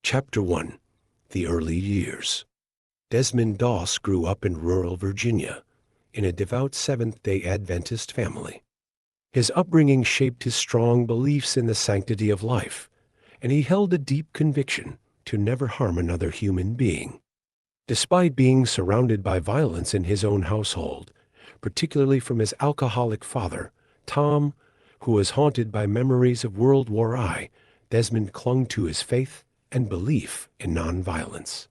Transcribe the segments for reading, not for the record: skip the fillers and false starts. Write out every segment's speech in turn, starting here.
Chapter 1. The Early Years. Desmond Doss grew up in rural Virginia, in a devout Seventh-day Adventist family. His upbringing shaped his strong beliefs in the sanctity of life, and he held a deep conviction to never harm another human being. Despite being surrounded by violence in his own household, particularly from his alcoholic father, Tom, who was haunted by memories of World War I, Desmond clung to his faith and belief in nonviolence.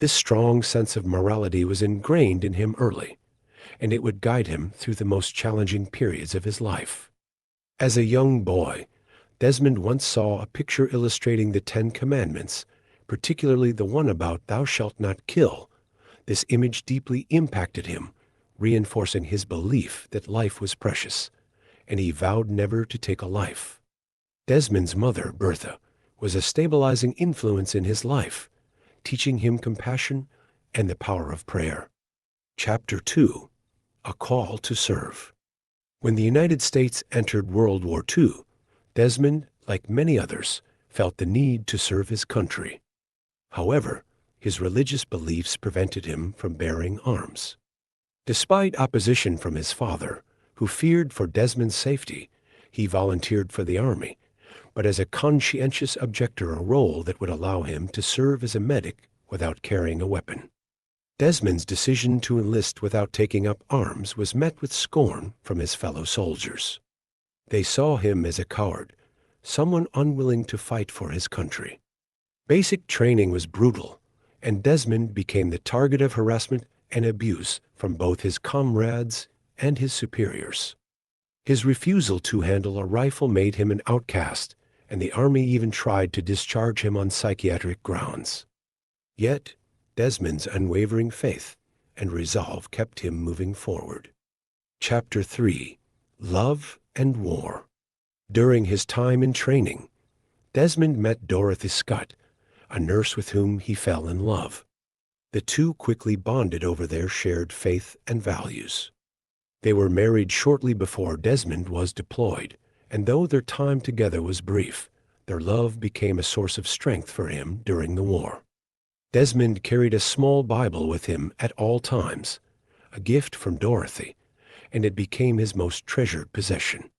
This strong sense of morality was ingrained in him early, and it would guide him through the most challenging periods of his life. As a young boy, Desmond once saw a picture illustrating the Ten Commandments, particularly the one about "Thou shalt not kill." This image deeply impacted him, reinforcing his belief that life was precious, and he vowed never to take a life. Desmond's mother, Bertha, was a stabilizing influence in his life, teaching him compassion and the power of prayer. Chapter 2. A Call to Serve. When the United States entered World War II, Desmond, like many others, felt the need to serve his country. However, his religious beliefs prevented him from bearing arms. Despite opposition from his father, who feared for Desmond's safety, he volunteered for the army, but as a conscientious objector, a role that would allow him to serve as a medic without carrying a weapon. Desmond's decision to enlist without taking up arms was met with scorn from his fellow soldiers. They saw him as a coward, someone unwilling to fight for his country. Basic training was brutal, and Desmond became the target of harassment and abuse from both his comrades and his superiors. His refusal to handle a rifle made him an outcast, and the army even tried to discharge him on psychiatric grounds. Yet, Desmond's unwavering faith and resolve kept him moving forward. Chapter 3. Love and War. During his time in training, Desmond met Dorothy Scott, a nurse with whom he fell in love. The two quickly bonded over their shared faith and values. They were married shortly before Desmond was deployed, and though their time together was brief, their love became a source of strength for him during the war. Desmond carried a small Bible with him at all times, a gift from Dorothy, and it became his most treasured possession.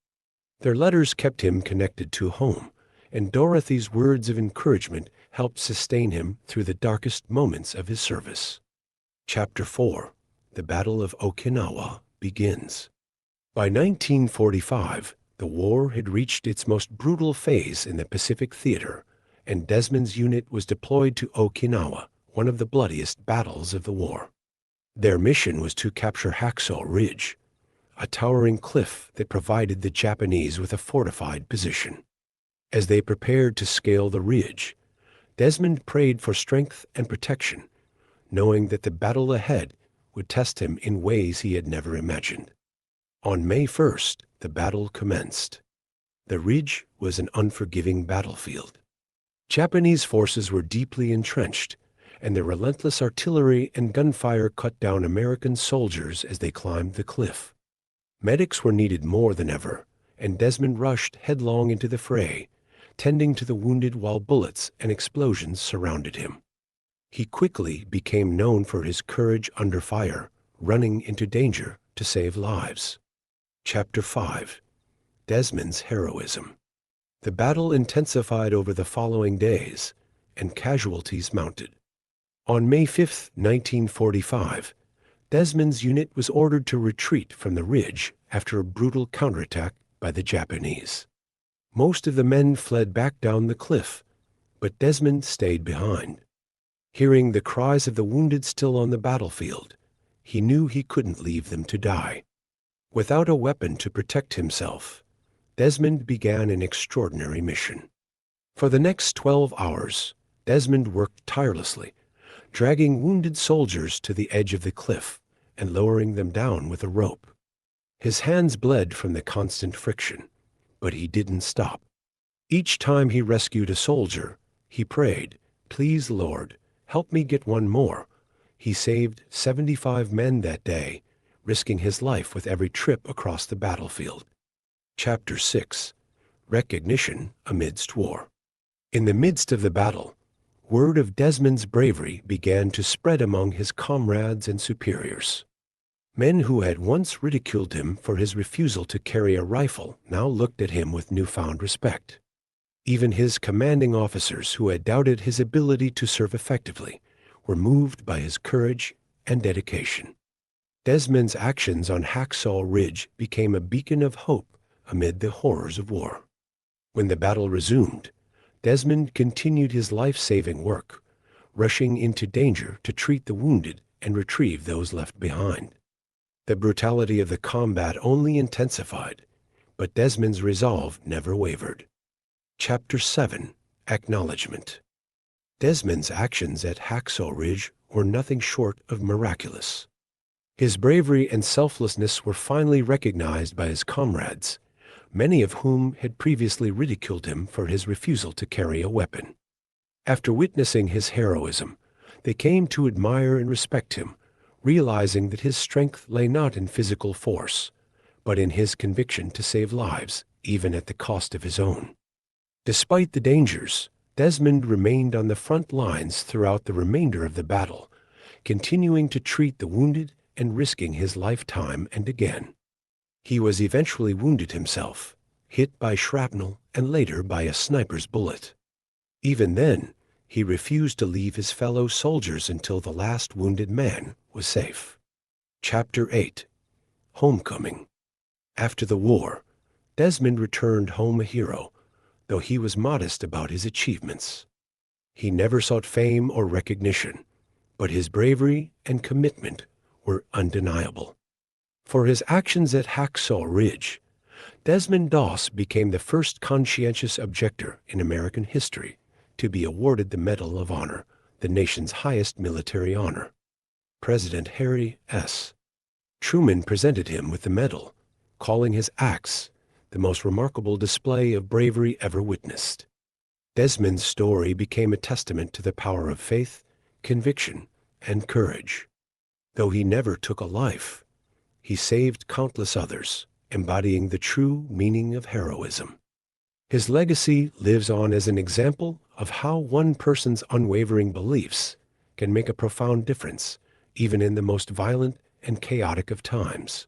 Their letters kept him connected to home, and Dorothy's words of encouragement helped sustain him through the darkest moments of his service. Chapter 4. The Battle of Okinawa begins. By 1945, the war had reached its most brutal phase in the Pacific Theater, and Desmond's unit was deployed to Okinawa, one of the bloodiest battles of the war. Their mission was to capture Hacksaw Ridge, a towering cliff that provided the Japanese with a fortified position. As they prepared to scale the ridge, Desmond prayed for strength and protection, knowing that the battle ahead would test him in ways he had never imagined. On May 1st, the battle commenced. The ridge was an unforgiving battlefield. Japanese forces were deeply entrenched, and their relentless artillery and gunfire cut down American soldiers as they climbed the cliff. Medics were needed more than ever, and Desmond rushed headlong into the fray, tending to the wounded while bullets and explosions surrounded him. He quickly became known for his courage under fire, running into danger to save lives. Chapter 5. Desmond's Heroism. The battle intensified over the following days, and casualties mounted. On May 5, 1945, Desmond's unit was ordered to retreat from the ridge after a brutal counterattack by the Japanese. Most of the men fled back down the cliff, but Desmond stayed behind. Hearing the cries of the wounded still on the battlefield, he knew he couldn't leave them to die. Without a weapon to protect himself, Desmond began an extraordinary mission. For the next 12 hours, Desmond worked tirelessly, dragging wounded soldiers to the edge of the cliff and lowering them down with a rope. His hands bled from the constant friction, but he didn't stop. Each time he rescued a soldier, he prayed, "Please, Lord, help me get one more." He saved 75 men that day, risking his life with every trip across the battlefield. Chapter 6. Recognition amidst war. In the midst of the battle, word of Desmond's bravery began to spread among his comrades and superiors. Men who had once ridiculed him for his refusal to carry a rifle now looked at him with newfound respect. Even his commanding officers, who had doubted his ability to serve effectively, were moved by his courage and dedication. Desmond's actions on Hacksaw Ridge became a beacon of hope amid the horrors of war. When the battle resumed, Desmond continued his life-saving work, rushing into danger to treat the wounded and retrieve those left behind. The brutality of the combat only intensified, but Desmond's resolve never wavered. Chapter 7: Acknowledgement. Desmond's actions at Hacksaw Ridge were nothing short of miraculous. His bravery and selflessness were finally recognized by his comrades, many of whom had previously ridiculed him for his refusal to carry a weapon. After witnessing his heroism, they came to admire and respect him, realizing that his strength lay not in physical force, but in his conviction to save lives, even at the cost of his own. Despite the dangers, Desmond remained on the front lines throughout the remainder of the battle, continuing to treat the wounded and risking his life time and again. He was eventually wounded himself, hit by shrapnel and later by a sniper's bullet. Even then, he refused to leave his fellow soldiers until the last wounded man was safe. Chapter 8: Homecoming. After the war, Desmond returned home a hero, though he was modest about his achievements. He never sought fame or recognition, but his bravery and commitment were undeniable. For his actions at Hacksaw Ridge, Desmond Doss became the first conscientious objector in American history to be awarded the Medal of Honor, the nation's highest military honor. President Harry S. Truman presented him with the medal, calling his acts the most remarkable display of bravery ever witnessed. Desmond's story became a testament to the power of faith, conviction, and courage. Though he never took a life, he saved countless others, embodying the true meaning of heroism. His legacy lives on as an example of how one person's unwavering beliefs can make a profound difference, even in the most violent and chaotic of times.